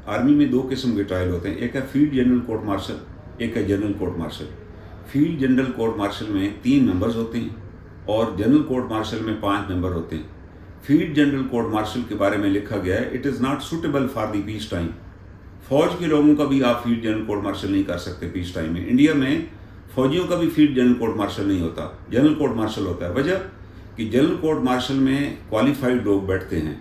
Army میں دو قسم کے ٹرائل ہوتے ہیں، ایک ہے فیلڈ جنرل کورٹ مارشل، ایک ہے general court martial. Field general court martial میں 3 ممبرز ہوتے ہیں اور جنرل کورٹ مارشل میں 5 ممبر ہوتے ہیں۔ Field general court marshal K بارے میں لکھا گیا ہے it is not suitable for the piece time. فوج کے لوگوں کا بھی آپ فیلڈ جنرل کورٹ مارشل نہیں کر سکتے پیس ٹائم میں۔ انڈیا میں فوجیوں کا بھی فیلڈ جنرل کورٹ مارشل نہیں ہوتا، جنرل کورٹ مارشل ہوتا ہے۔ وجہ کہ جنرل کورٹ مارشل میں کوالیفائڈ لوگ بیٹھتے ہیں،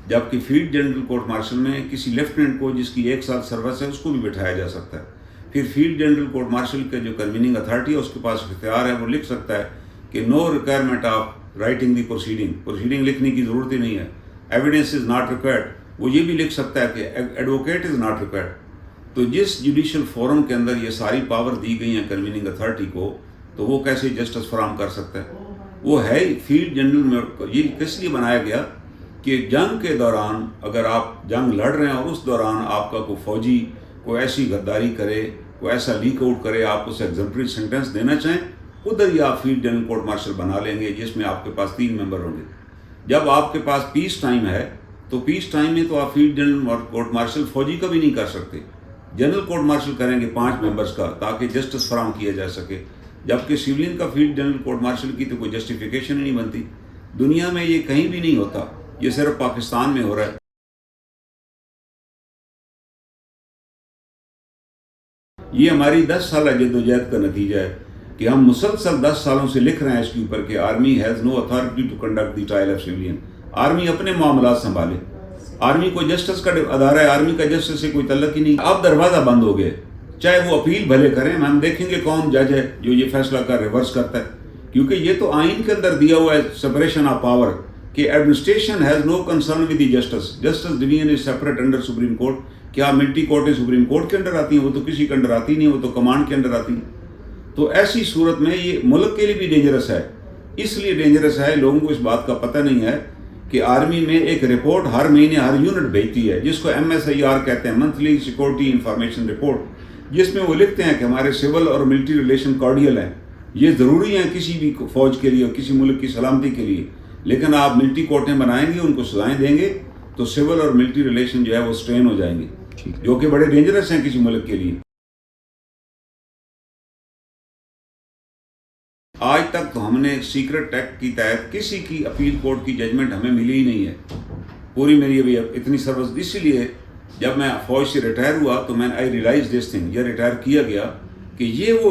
جبکہ فیلڈ جنرل کورٹ مارشل میں کسی لیفٹیننٹ کو جس کی 1 سال سروس ہے اس کو بھی بٹھایا جا سکتا ہے۔ پھر فیلڈ جنرل کورٹ مارشل کا جو کنویننگ اتھارٹی ہے اس کے پاس اختیار ہے، وہ لکھ سکتا ہے کہ no requirement of writing the proceeding لکھنے کی ضرورت ہی نہیں ہے، ایویڈنس از ناٹ ریکوائرڈ۔ وہ یہ بھی لکھ سکتا ہے کہ ایڈوکیٹ از ناٹ ریکوائرڈ۔ تو جس جوڈیشل فورم کے اندر یہ ساری پاور دی گئی ہیں کنویننگ اتھارٹی کو، تو وہ کیسے جسٹس فراہم کر سکتا ہے؟ وہ ہے فیلڈ جنرل میں۔ یہ کس لیے بنایا گیا کہ جنگ کے دوران اگر آپ جنگ لڑ رہے ہیں اور اس دوران آپ کا کوئی فوجی کوئی ایسی غداری کرے، کوئی ایسا لیک آؤٹ کرے، آپ اسے ایگزمپلری سینٹنس دینا چاہیں، ادھر ہی آپ فیلڈ جنرل کورٹ مارشل بنا لیں گے جس میں آپ کے پاس 3 ممبر ہوں گے۔ جب آپ کے پاس پیس ٹائم ہے تو پیس ٹائم میں تو آپ فیلڈ جنرل کورٹ مارشل فوجی کا بھی نہیں کر سکتے، جنرل کورٹ مارشل کریں گے 5 ممبرز کا تاکہ جسٹس فراہم کیا جا سکے، جبکہ سیولین کا فیلڈ جنرل کورٹ مارشل کی تو کوئی جسٹیفیکیشن ہی نہیں بنتی۔ دنیا میں یہ کہیں بھی نہیں ہوتا، یہ صرف پاکستان میں ہو رہا ہے۔ یہ ہماری 10 سالہ جدوجہد کا نتیجہ ہے کہ ہم مسلسل 10 سالوں سے لکھ رہے ہیں اس کے اوپر کہ army has no authority to conduct the trial of civilian. Army اپنے معاملات سنبھالے، آرمی کو جسٹس کا ادارہ ہے، آرمی کا جسٹس سے کوئی تعلق ہی نہیں۔ اب دروازہ بند ہو گئے، چاہے وہ اپیل بھلے کریں، ہم دیکھیں گے کون جج ہے جو یہ فیصلہ کر ریورس کرتا ہے، کیونکہ یہ تو آئین کے اندر دیا ہوا ہے سپریشن آف پاور کہ administration has no concern with the justice, justice division is separate under supreme court. کیا ملٹری کورٹیں سپریم کورٹ کے انڈر آتی ہیں؟ وہ تو کسی کے انڈر آتی نہیں، وہ تو کمانڈ کے انڈر آتی ہیں۔ تو ایسی صورت میں یہ ملک کے لیے بھی ڈینجرس ہے۔ اس لیے ڈینجرس ہے، لوگوں کو اس بات کا پتہ نہیں ہے کہ آرمی میں ایک رپورٹ ہر مہینے ہر یونٹ بھیجتی ہے جس کو MSIR کہتے ہیں، منتھلی سیکورٹی انفارمیشن رپورٹ، جس میں وہ لکھتے ہیں کہ ہمارے سول اور ملٹری ریلیشن کارڈیل ہیں، یہ ضروری ہیں کسی بھی فوج کے لیے اور کسی ملک کی سلامتی کے لیے، لیکن آپ ملٹری کورٹیں بنائیں گے، ان کو سزائیں دیں گے تو سول اور ملٹری ریلیشن جو ہے وہ سٹرین ہو جائیں گے، جو کہ بڑے ڈینجرس ہیں کسی ملک کے لیے۔ آج تک تو ہم نے سیکرٹ ایکٹ کی تحت کسی کی اپیل کورٹ کی ججمنٹ ہمیں ملی ہی نہیں ہے، پوری میری ابھی اتنی سروس۔ اسی لیے جب میں فوج سے ریٹائر ہوا تو میں آئی ریلائز دس تھنگ، یہ ریٹائر کیا گیا کہ یہ وہ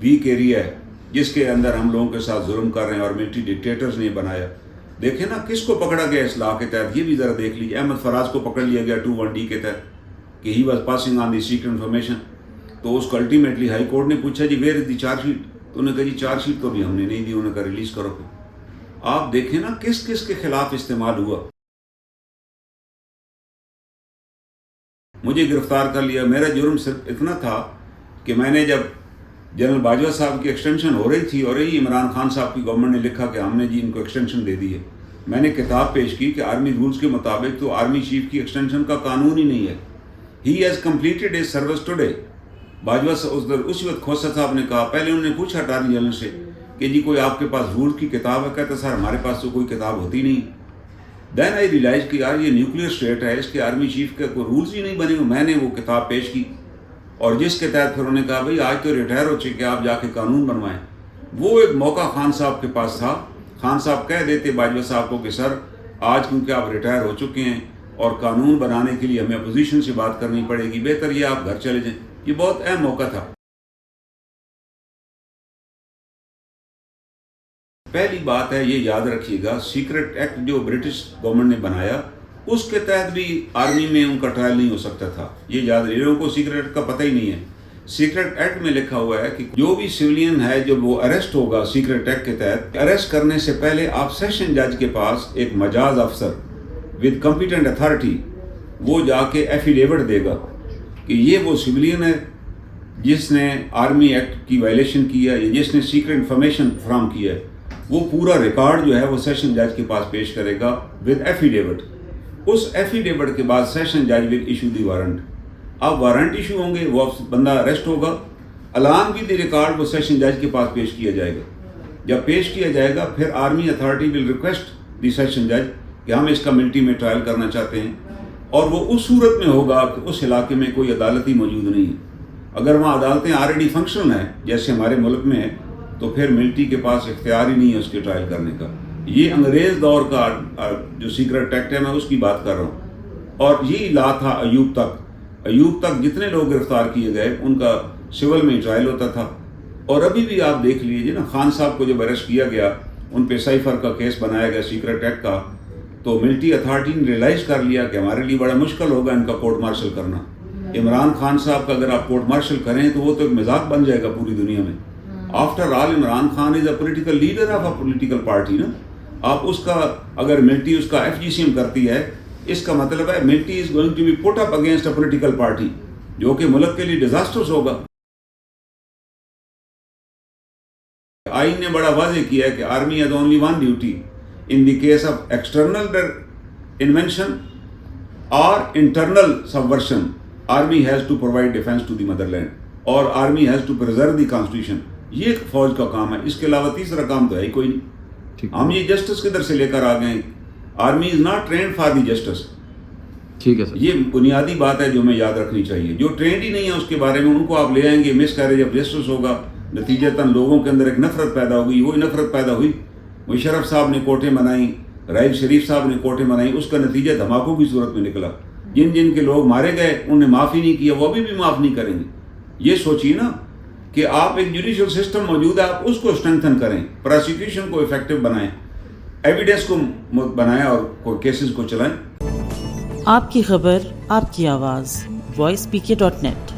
ویک ایریا ہے جس کے اندر ہم لوگوں کے ساتھ ظلم کر رہے ہیں اور ملٹری ڈکٹیٹرز نے بنایا۔ دیکھیں نا کس کو پکڑا گیا اس لاء کے تحت، یہ بھی ذرا دیکھ لیجیے۔ احمد فراز کو پکڑ لیا گیا 21D کے تحت کہ he was passing on the secret information, تو اس کو الٹیمیٹلی ہائی کورٹ نے پوچھا جی where is the charge sheet, تو انہوں نے کہا جی چارج شیٹ تو بھی ہم نے نہیں دی، انہوں نے کہا ریلیز کرو۔ پھر آپ دیکھیں نا کس کس کے خلاف استعمال ہوا۔ مجھے گرفتار کر لیا، میرا جرم صرف اتنا تھا کہ میں نے جب جنرل باجوہ صاحب کی ایکسٹینشن ہو رہی تھی اور یہی عمران خان صاحب کی گورنمنٹ نے لکھا کہ ہم نے جی ان کو ایکسٹینشن دے دی ہے، میں نے کتاب پیش کی کہ آرمی رولز کے مطابق تو آرمی چیف کی ایکسٹینشن کا قانون ہی نہیں ہے۔ He has completed his service today. Bajwa اس وقت کھوسہ صاحب نے کہا، پہلے انہوں نے پوچھا اٹارنی جنرل سے کہ جی کوئی آپ کے پاس رول کی کتاب ہے؟ کہتا سر ہمارے پاس تو کوئی کتاب ہوتی نہیں۔ دین آئی ریلائز کہ یار یہ نیوکلیئر اسٹیٹ ہے، اس کے آرمی چیف کے کوئی رولز ہی نہیں بنے ہوئے۔ میں نے وہ کتاب پیش کی اور جس کے تحت پھر انہوں نے کہا بھائی آج تو ریٹائر ہو چکے آپ جا کے قانون بنوائیں۔ وہ ایک موقع خان صاحب کے پاس تھا، خان صاحب کہہ دیتے باجوہ صاحب کو کہ سر آج کیونکہ آپ ریٹائر ہو چکے ہیں اور قانون بنانے کے لیے ہمیں اپوزیشن سے بات کرنی پڑے گی، بہتر یہ آپ گھر چلے جائیں۔ یہ بہت اہم موقع تھا۔ پہلی بات ہے یہ یاد رکھیے گا، سیکرٹ ایکٹ جو برٹش گورنمنٹ نے بنایا اس کے تحت بھی آرمی میں ان کا ٹرائل نہیں ہو سکتا تھا، یہ یاد رہے، لوگوں کو سیکرٹ ایکٹ کا پتہ ہی نہیں ہے۔ سیکرٹ ایکٹ میں لکھا ہوا ہے کہ جو بھی سویلین ہے جب وہ اریسٹ ہوگا سیکرٹ ایکٹ کے تحت، اریسٹ کرنے سے پہلے آپ سیشن جج کے پاس ایک مجاز افسر ود کمپیٹنٹ اتھارٹی وہ جا کے ایفیڈیوٹ دے گا کہ یہ وہ سویلین ہے جس نے آرمی ایکٹ کی وائلیشن کی ہے یا جس نے سیکرٹ انفارمیشن فراہم کی ہے۔ وہ پورا ریکارڈ جو ہے وہ سیشن جج کے پاس پیش کرے گا ود ایفیڈیوٹ۔ اس ایفیڈیوٹ کے بعد سیشن جج ول ایشو دی وارنٹ۔ اب وارنٹ ایشو ہوں گے، وہ بندہ اریسٹ ہوگا، الان بھی دی ریکارڈ وہ سیشن جج کے پاس پیش کیا جائے گا۔ جب پیش کیا جائے گا پھر army authority will request the session جج کہ ہم اس کا ملٹری میں ٹرائل کرنا چاہتے ہیں، اور وہ اس صورت میں ہوگا کہ اس علاقے میں کوئی عدالت ہی موجود نہیں ہے. اگر وہاں عدالتیں آلریڈی فنکشنل ہیں جیسے ہمارے ملک میں ہے تو پھر ملٹری کے پاس اختیار ہی نہیں ہے اس کے ٹرائل کرنے کا. یہ انگریز دور کا جو سیکرٹ ایکٹ ہے میں اس کی بات کر رہا ہوں. اور یہی لا تھا ایوب تک جتنے لوگ گرفتار کیے گئے ان کا سول میں ٹرائل ہوتا تھا. اور ابھی بھی آپ دیکھ لیجیے نا، خان صاحب کو جب اریسٹ کیا گیا ان پہ سائفر کا کیس بنایا گیا سیکرٹ ایکٹ کا، تو ملٹری اتھارٹی نے ریلائز کر لیا کہ ہمارے لیے بڑا مشکل ہوگا ان کا کورٹ مارشل کرنا. عمران خان صاحب کا اگر آپ کورٹ مارشل کریں تو وہ تو ایک مذاق بن جائے گا پوری دنیا میں. After all Imran Khan is a political leader of a political party نا. آپ اس کا اگر ملٹری اس کا FGCM کرتی ہے، اس کا مطلب ہے military is going to be put up against a political party, جو کہ ملک کے لیے ڈیزاسٹرس ہوگا. آئین نے بڑا واضح کیا ہے کہ army has only one duty in the case of external invention اور internal subversion. Army has to provide defence to the motherland اور army has to preserve the constitution. یہ ایک فوج کا کام ہے. اس کے علاوہ تیسرا کام تو ہے ہی کوئی نہیں. ہم یہ جسٹس کدھر سے لے کر آ گئے ہیں؟ Army is not trained for the justice. ٹھیک ہے سر، یہ بنیادی بات ہے جو ہمیں یاد رکھنی چاہیے. جو ٹرینڈ ہی نہیں ہے اس کے بارے میں ان کو آپ لے آئیں گے، مس کیریج آف جسٹس ہوگا، نتیجتاً لوگوں کے اندر ایک نفرت پیدا ہوگی. وہی نفرت پیدا ہوئی، مشرف صاحب نے کوٹیں بنائیں، رائل شریف صاحب نے کوٹیں بنائیں، اس کا نتیجہ دھماکوں کی صورت میں نکلا. جن کے لوگ مارے گئے انہوں نے معافی نہیں کیا، وہ ابھی بھی معاف نہیں کریں گے. یہ سوچیے نا کہ آپ ایک جوڈیشل سسٹم موجود ہے، آپ اس کو اسٹرینتھن کریں، پروسیکیوشن کو افیکٹو بنائیں، ایویڈنس کو بنائیں اور کوئی کیسز کو چلائیں. آپ کی خبر، آپ کی آواز، voicepk.net